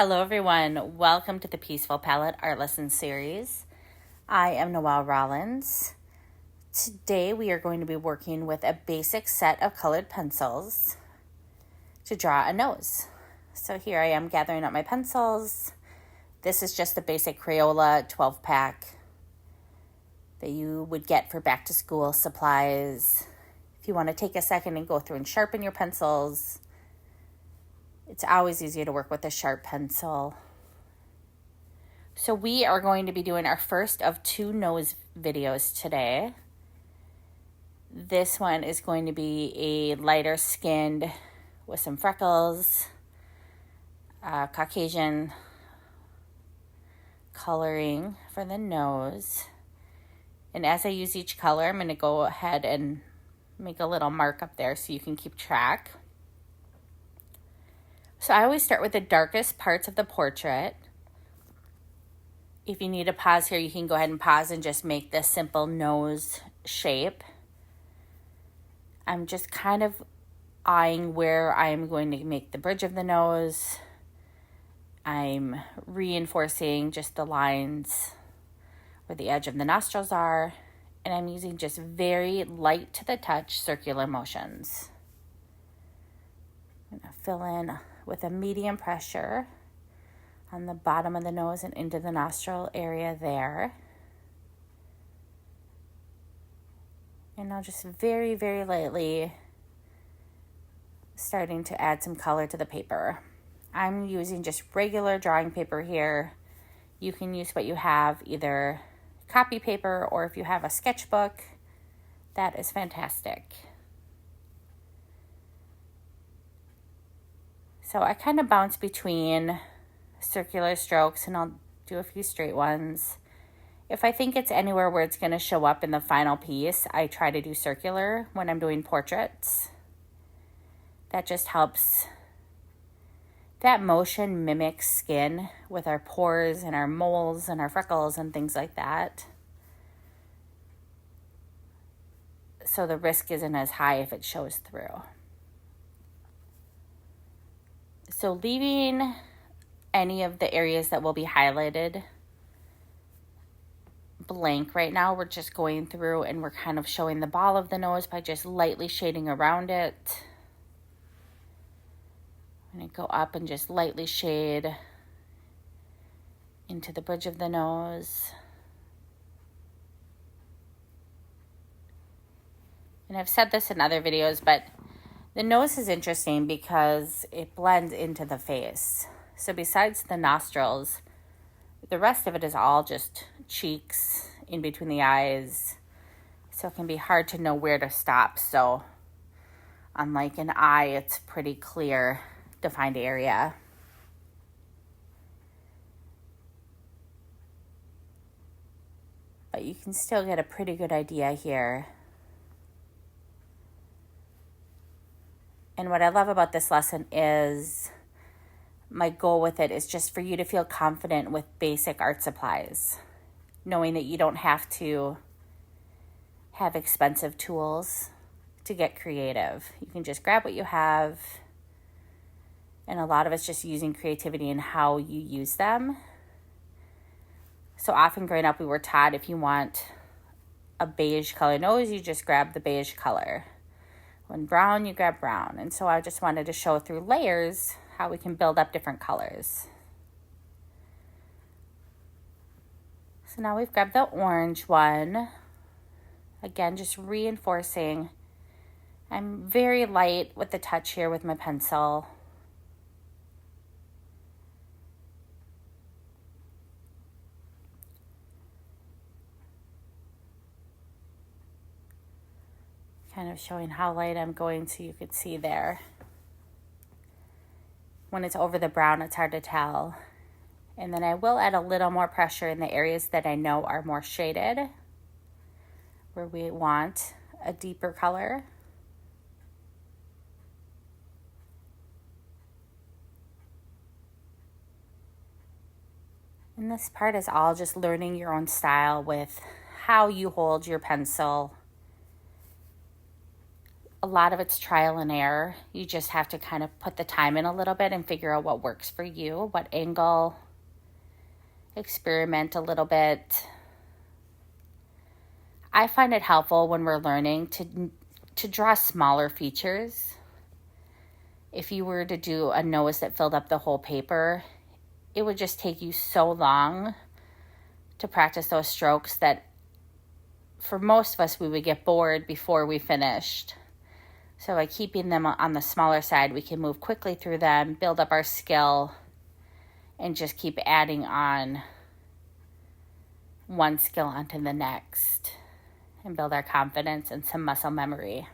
Hello everyone, welcome to the Peaceful Palette Art Lesson Series. I am Noelle Rollins. Today we are going to be working with a basic set of colored pencils to draw a nose. So here I am gathering up my pencils. This is just a basic Crayola 12-pack that you would get for back to school supplies. If you want to take a second and go through and sharpen your pencils, it's always easier to work with a sharp pencil. So we are going to be doing our first of two nose videos today. This one is going to be a lighter skinned with some freckles, Caucasian coloring for the nose. And as I use each color, I'm going to go ahead and make a little mark up there so you can keep track. So I always start with the darkest parts of the portrait. If you need to pause here, you can go ahead and pause and just make this simple nose shape. I'm just kind of eyeing where I'm going to make the bridge of the nose. I'm reinforcing just the lines where the edge of the nostrils are. And I'm using just very light to the touch circular motions. I'm going to fill in with a medium pressure on the bottom of the nose and into the nostril area there. And I'll just very, very lightly starting to add some color to the paper. I'm using just regular drawing paper here. You can use what you have, either copy paper or if you have a sketchbook, that is fantastic. So I kind of bounce between circular strokes and I'll do a few straight ones. If I think it's anywhere where it's going to show up in the final piece, I try to do circular when I'm doing portraits. That just helps. That motion mimics skin with our pores and our moles and our freckles and things like that. So the risk isn't as high if it shows through. So leaving any of the areas that will be highlighted blank right now, we're just going through and we're kind of showing the ball of the nose by just lightly shading around it. I'm going to go up and just lightly shade into the bridge of the nose. And I've said this in other videos, but the nose is interesting because it blends into the face. So besides the nostrils, the rest of it is all just cheeks in between the eyes. So it can be hard to know where to stop. So unlike an eye, it's pretty clear, defined area. But you can still get a pretty good idea here. And what I love about this lesson is my goal with it is just for you to feel confident with basic art supplies, knowing that you don't have to have expensive tools to get creative. You can just grab what you have, and a lot of it's just using creativity in how you use them. So often growing up, we were taught if you want a beige color nose, you just grab the beige color. When brown, you grab brown. And so I just wanted to show through layers how we can build up different colors. So now we've grabbed the orange one. Again, just reinforcing. I'm very light with the touch here with my pencil. Kind of showing how light I'm going so you could see there. When it's over the brown, it's hard to tell. And then I will add a little more pressure in the areas that I know are more shaded, where we want a deeper color. And this part is all just learning your own style with how you hold your pencil. a lot of it's trial and error. You just have to kind of put the time in a little bit and figure out what works for you, what angle, experiment a little bit. I find it helpful when we're learning to draw smaller features. If you were to do a nose that filled up the whole paper, it would just take you so long to practice those strokes that for most of us, we would get bored before we finished. So by keeping them on the smaller side, we can move quickly through them, build up our skill, and just keep adding on one skill onto the next and build our confidence and some muscle memory.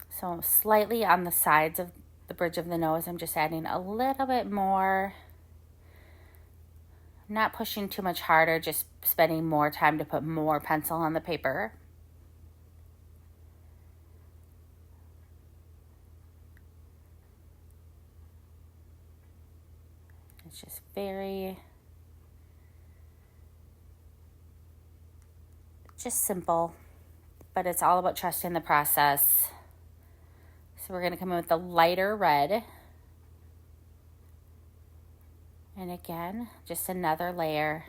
So slightly on the sides of the bridge of the nose, I'm just adding a little bit more. Not pushing too much harder, just spending more time to put more pencil on the paper. It's just just simple, but it's all about trusting the process. So we're going to come in with the lighter red. And again, just another layer.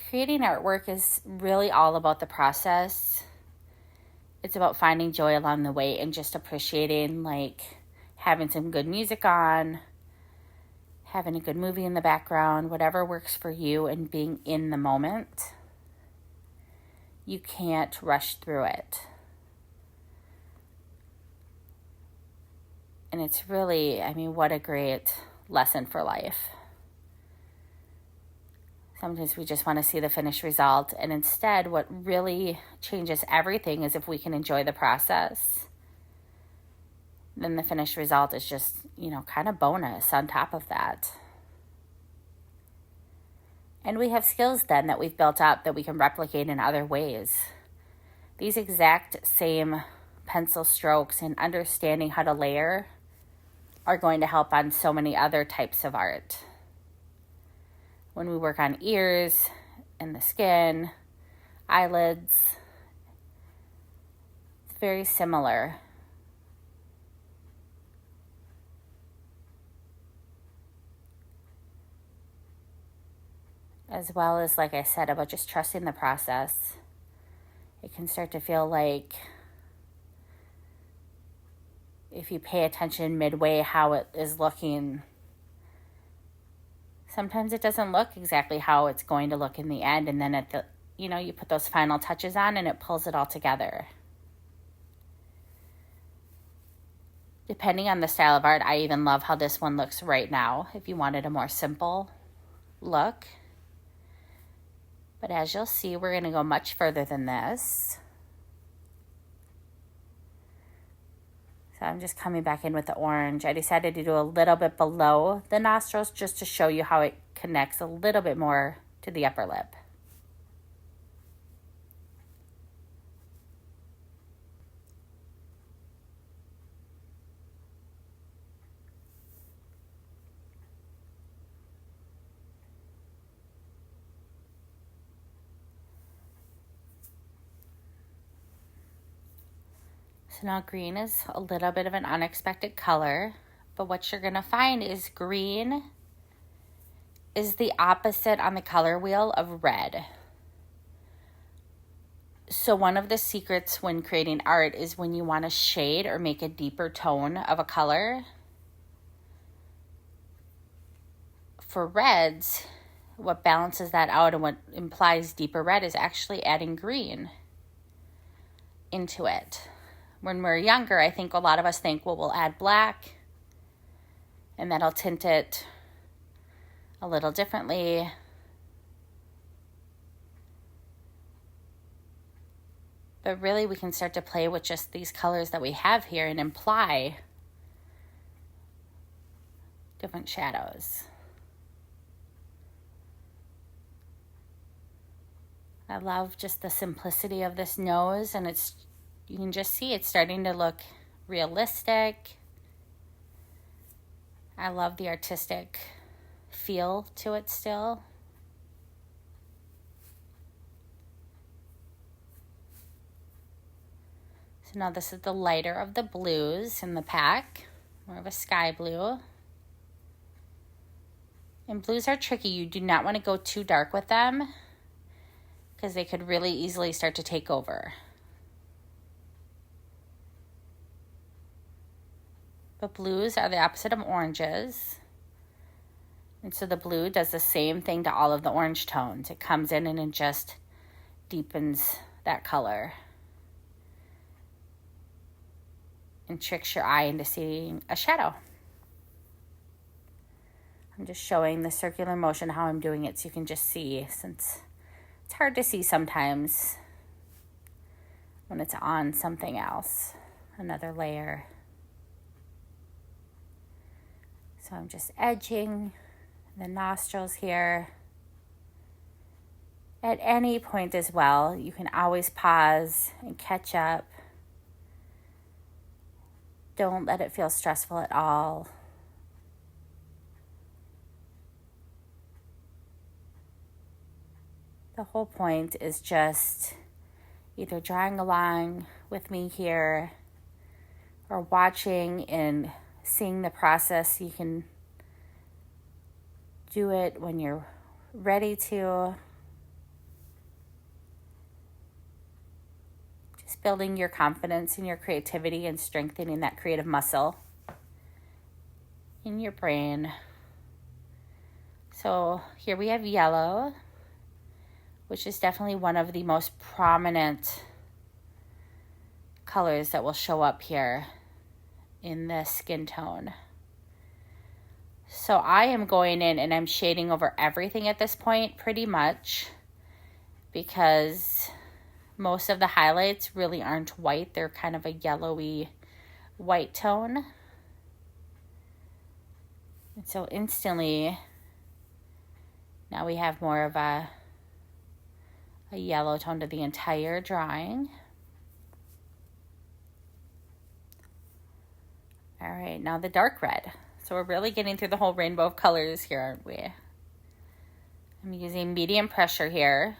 Creating artwork is really all about the process. It's about finding joy along the way and just appreciating, like, having some good music on, having a good movie in the background, whatever works for you, and being in the moment. You can't rush through it. And it's really, what a great lesson for life. Sometimes we just want to see the finished result. And instead, what really changes everything is if we can enjoy the process. Then the finished result is just, kind of bonus on top of that. And we have skills then that we've built up that we can replicate in other ways. These exact same pencil strokes and understanding how to layer are going to help on so many other types of art. When we work on ears and the skin, eyelids, it's very similar. As well as, like I said, about just trusting the process. It can start to feel like if you pay attention midway how it is looking, sometimes it doesn't look exactly how it's going to look in the end. And then you put those final touches on and it pulls it all together. Depending on the style of art, I even love how this one looks right now, if you wanted a more simple look. But as you'll see, we're going to go much further than this. So I'm just coming back in with the orange. I decided to do a little bit below the nostrils just to show you how it connects a little bit more to the upper lip. So now green is a little bit of an unexpected color, but what you're going to find is green is the opposite on the color wheel of red. So one of the secrets when creating art is when you want to shade or make a deeper tone of a color. For reds, what balances that out and what implies deeper red is actually adding green into it. When we're younger, I think a lot of us think, well, we'll add black and that'll tint it a little differently. But really, we can start to play with just these colors that we have here and imply different shadows. I love just the simplicity of this nose, and you can just see it's starting to look realistic. I love the artistic feel to it still. So now this is the lighter of the blues in the pack, more of a sky blue. And blues are tricky. You do not want to go too dark with them because they could really easily start to take over. But blues are the opposite of oranges. And so the blue does the same thing to all of the orange tones. It comes in and it just deepens that color and tricks your eye into seeing a shadow. I'm just showing the circular motion, how I'm doing it, so you can just see, since it's hard to see sometimes when it's on something else, another layer. So I'm just edging the nostrils here. At any point as well, you can always pause and catch up. Don't let it feel stressful at all. The whole point is just either drawing along with me here or watching and seeing the process. You can do it when you're ready to. Just building your confidence and your creativity and strengthening that creative muscle in your brain. So here we have yellow, which is definitely one of the most prominent colors that will show up here in the skin tone. So I am going in and I'm shading over everything at this point pretty much, because most of the highlights really aren't white. They're kind of a yellowy white tone. And so instantly now we have more of a yellow tone to the entire drawing. All right, now the dark red. So we're really getting through the whole rainbow of colors here, aren't we? I'm using medium pressure here.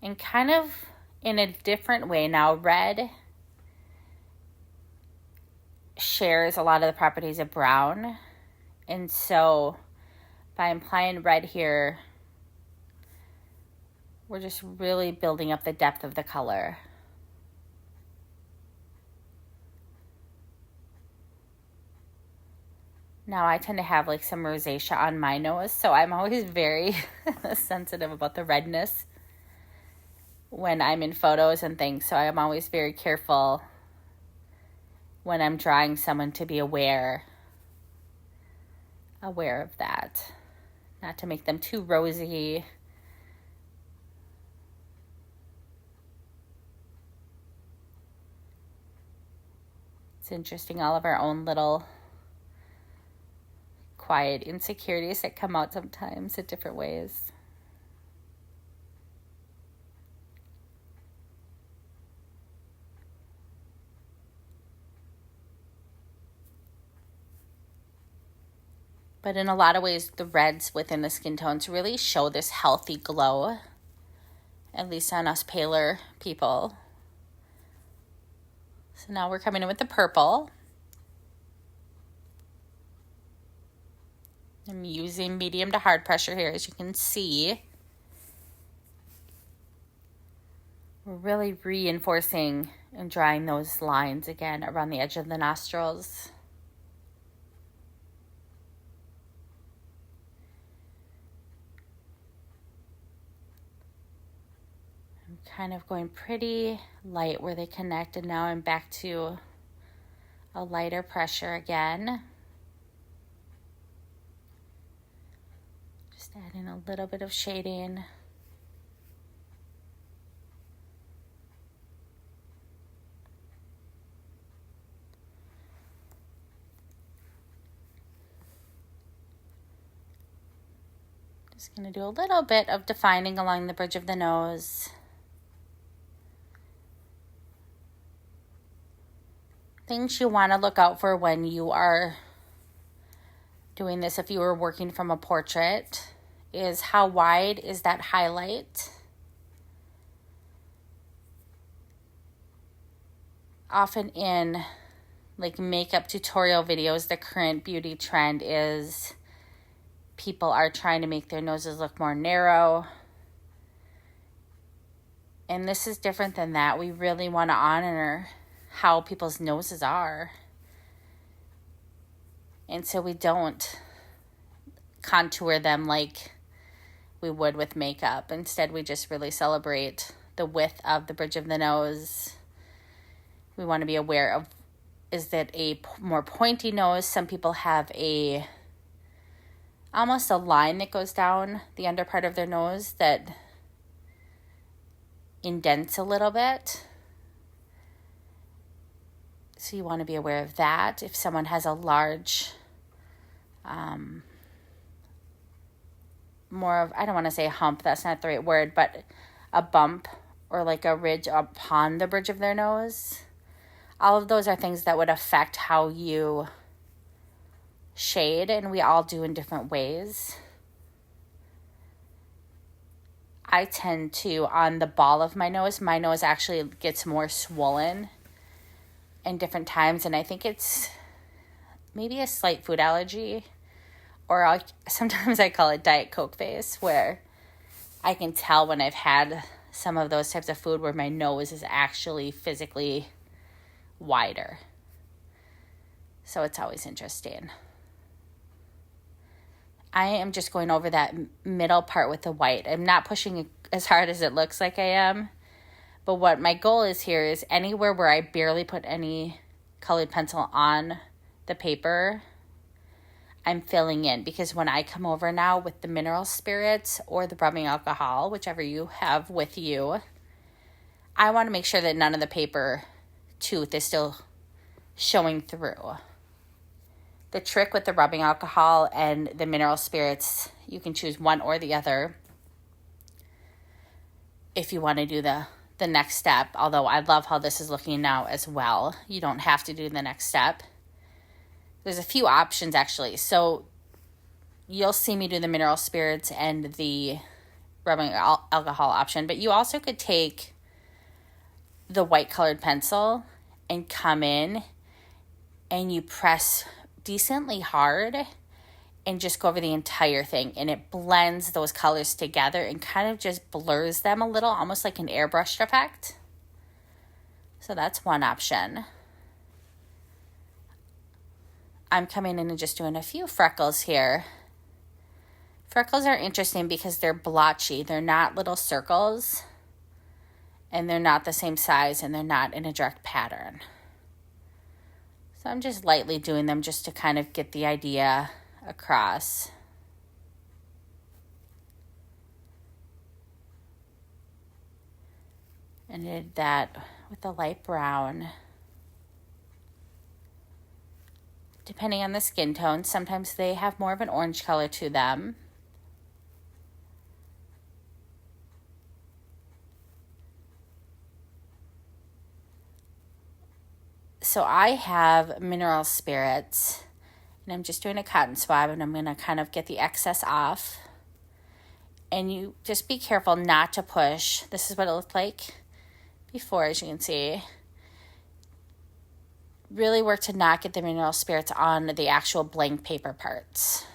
And kind of in a different way now, red shares a lot of the properties of brown. And so by applying red here, we're just really building up the depth of the color. Now I tend to have like some rosacea on my nose, so I'm always very sensitive about the redness when I'm in photos and things. So I'm always very careful when I'm drawing someone to be aware of that. Not to make them too rosy. It's interesting, all of our own little quiet insecurities that come out sometimes in different ways. But in a lot of ways, the reds within the skin tones really show this healthy glow, at least on us paler people. So now we're coming in with the purple. I'm using medium to hard pressure here, as you can see. We're really reinforcing and drawing those lines again around the edge of the nostrils. I'm kind of going pretty light where they connect, and now I'm back to a lighter pressure again. Just adding a little bit of shading. Just going to do a little bit of defining along the bridge of the nose. Things you want to look out for when you are doing this, if you were working from a portrait, is how wide is that highlight. Often in like makeup tutorial videos, the current beauty trend is people are trying to make their noses look more narrow. And this is different than that. We really want to honor how people's noses are. And so we don't contour them like we would with makeup. Instead, we just really celebrate the width of the bridge of the nose. We want to be aware of, is that a more pointy nose? Some people have almost a line that goes down the under part of their nose that indents a little bit. So you want to be aware of that. If someone has a large, more of, I don't want to say hump, that's not the right word, but a bump or like a ridge upon the bridge of their nose. All of those are things that would affect how you shade, and we all do in different ways. I tend to, on the ball of my nose actually gets more swollen in different times, and I think it's maybe a slight food allergy, or sometimes I call it Diet Coke face, where I can tell when I've had some of those types of food where my nose is actually physically wider. So it's always interesting. I am just going over that middle part with the white. I'm not pushing as hard as it looks like I am. But what my goal is here is anywhere where I barely put any colored pencil on the paper, I'm filling in. Because when I come over now with the mineral spirits or the rubbing alcohol, whichever you have with you, I want to make sure that none of the paper tooth is still showing through. The trick with the rubbing alcohol and the mineral spirits, you can choose one or the other if you want to do the next step. Although I love how this is looking now as well. You don't have to do the next step. There's a few options actually. So you'll see me do the mineral spirits and the rubbing alcohol option, but you also could take the white colored pencil and come in and you press decently hard and just go over the entire thing, and it blends those colors together and kind of just blurs them a little, almost like an airbrushed effect. So that's one option. I'm coming in and just doing a few freckles here. Freckles are interesting because they're blotchy. They're not little circles, and they're not the same size, and they're not in a direct pattern. So I'm just lightly doing them just to kind of get the idea across. And did that with the light brown. Depending on the skin tone, sometimes they have more of an orange color to them. So I have mineral spirits, and I'm just doing a cotton swab, and I'm going to kind of get the excess off. And you just be careful not to push. This is what it looked like before, as you can see. Really work to not get the mineral spirits on the actual blank paper parts.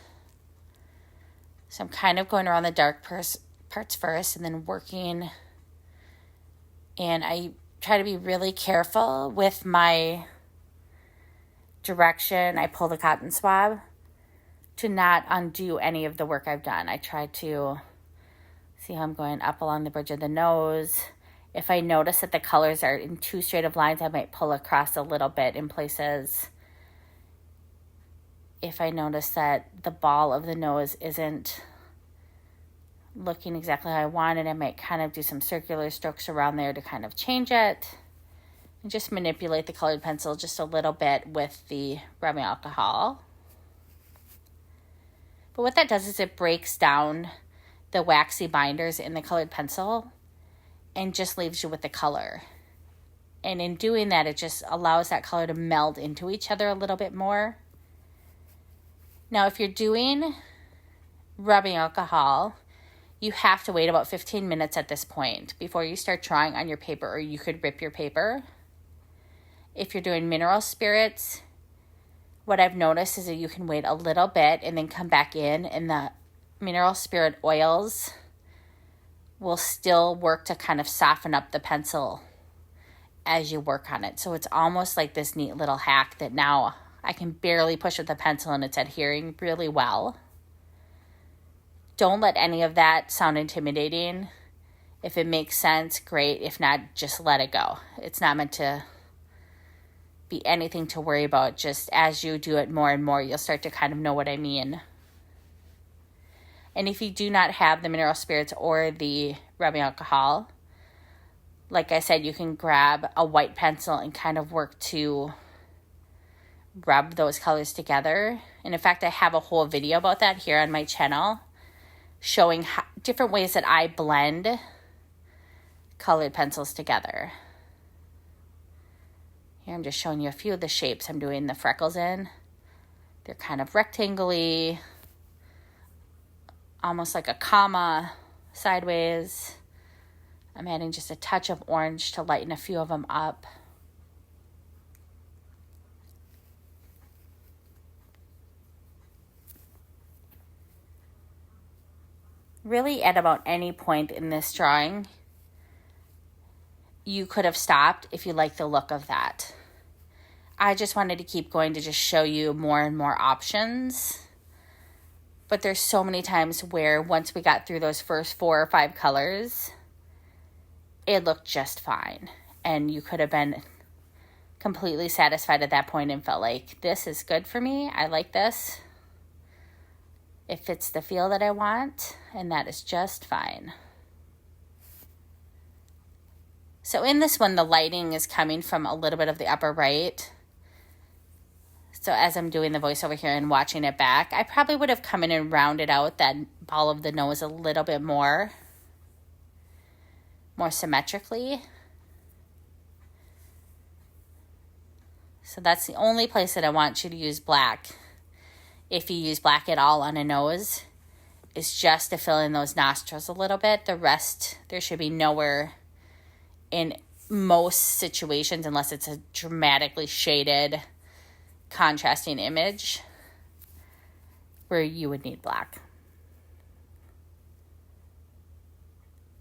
So I'm kind of going around the dark parts first and then working. And I try to be really careful with my direction. I pull the cotton swab to not undo any of the work I've done. I try to see how I'm going up along the bridge of the nose. If I notice that the colors are in too straight of lines, I might pull across a little bit in places. If I notice that the ball of the nose isn't looking exactly how I wanted, I might kind of do some circular strokes around there to kind of change it. And just manipulate the colored pencil just a little bit with the rubbing alcohol. But what that does is it breaks down the waxy binders in the colored pencil and just leaves you with the color. And in doing that, it just allows that color to meld into each other a little bit more. Now, if you're doing rubbing alcohol, you have to wait about 15 minutes at this point before you start drawing on your paper, or you could rip your paper. If you're doing mineral spirits, what I've noticed is that you can wait a little bit and then come back in, and the mineral spirit oils will still work to kind of soften up the pencil as you work on it. So it's almost like this neat little hack that now I can barely push with the pencil and it's adhering really well. Don't let any of that sound intimidating. If it makes sense, great. If not, just let it go. It's not meant to be anything to worry about. Just as you do it more and more, you'll start to kind of know what I mean. And if you do not have the mineral spirits or the rubbing alcohol, like I said, you can grab a white pencil and kind of work to rub those colors together. And in fact, I have a whole video about that here on my channel, showing different ways that I blend colored pencils together. Here I'm just showing you a few of the shapes I'm doing the freckles in. They're kind of rectangle-y, almost like a comma sideways. I'm adding just a touch of orange to lighten a few of them up. Really, at about any point in this drawing, you could have stopped if you like the look of that. I just wanted to keep going to just show you more and more options. But there's so many times where once we got through those first 4 or 5 colors, it looked just fine. And you could have been completely satisfied at that point and felt like, this is good for me. I like this. It fits the feel that I want, and that is just fine. So in this one, the lighting is coming from a little bit of the upper right. So as I'm doing the voiceover here and watching it back, I probably would have come in and rounded out that ball of the nose a little bit more symmetrically. So that's the only place that I want you to use black. If you use black at all on a nose, is just to fill in those nostrils a little bit. The rest, there should be nowhere in most situations, unless it's a dramatically shaded, contrasting image, where you would need black.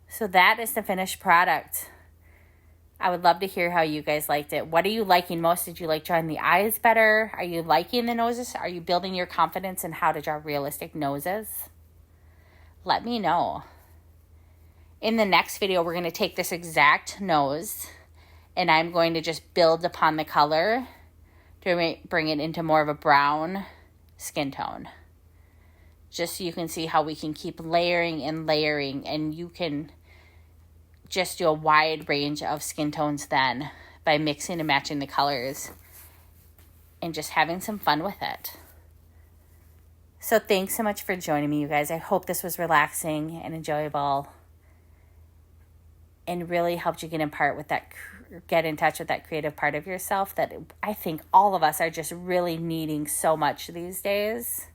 So that is the finished product. I would love to hear how you guys liked it. What are you liking most? Did you like drawing the eyes better? Are you liking the noses? Are you building your confidence in how to draw realistic noses? Let me know. In the next video, we're going to take this exact nose and I'm going to just build upon the color to bring it into more of a brown skin tone. Just so you can see how we can keep layering and layering, and you can just do a wide range of skin tones then by mixing and matching the colors and just having some fun with it. So thanks so much for joining me, you guys. I hope this was relaxing and enjoyable and really helped you get in touch with that creative part of yourself that I think all of us are just really needing so much these days.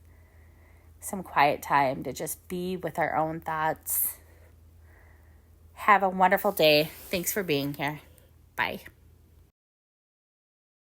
Some quiet time to just be with our own thoughts. Have a wonderful day. Thanks for being here. Bye.